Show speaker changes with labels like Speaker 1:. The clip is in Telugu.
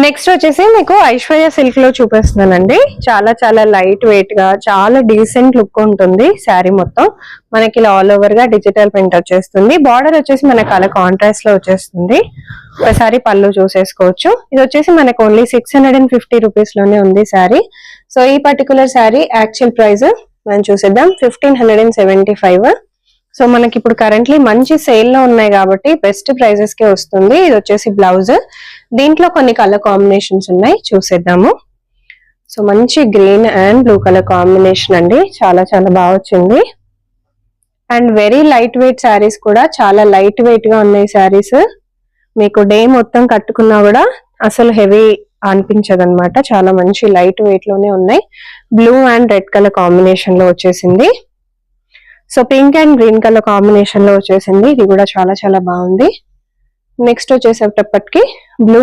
Speaker 1: నెక్స్ట్ వచ్చేసి మీకు ఐశ్వర్య సిల్క్ లో చూపిస్తున్నానండి. చాలా చాలా లైట్ వెయిట్ గా చాలా డీసెంట్ లుక్ ఉంటుంది. శారీ మొత్తం మనకి ఇలా ఆల్ ఓవర్ గా డిజిటల్ ప్రింట్ వచ్చేస్తుంది. బార్డర్ వచ్చేసి మనకి అలా కాంట్రాస్ట్ లో వచ్చేస్తుంది. ఒకసారి పళ్ళు చూసేసుకోవచ్చు. ఇది వచ్చేసి మనకు ఓన్లీ 650 రూపీస్ లోనే ఉంది శారీ. సో ఈ పర్టికులర్ శారీ యాక్చువల్ ప్రైస్ మనం చూసేద్దాం 1575. సో మనకి ఇప్పుడు కరెంట్లీ మంచి సేల్ లో ఉన్నాయి కాబట్టి బెస్ట్ ప్రైజెస్ కే వస్తుంది. ఇది వచ్చేసి బ్లౌజ్. దీంట్లో కొన్ని కలర్ కాంబినేషన్స్ ఉన్నాయి, చూసేద్దాము. సో మంచి green and blue colour combination అండి, చాలా చాలా బాగా వచ్చింది. And very light weight saris కూడా చాలా లైట్ వెయిట్ గా ఉన్నాయి శారీస్. మీకు డే మొత్తం కట్టుకున్నా కూడా అసలు హెవీ అనిపించదు అనమాట. చాలా మంచి లైట్ వెయిట్ లోనే ఉన్నాయి. Blue and red colour combination లో వచ్చేసింది. So pink and green colour combination లో వచ్చేసింది. ఇది కూడా చాలా చాలా బాగుంది. నెక్స్ట్ వచ్చేసేటప్పటికి బ్లూ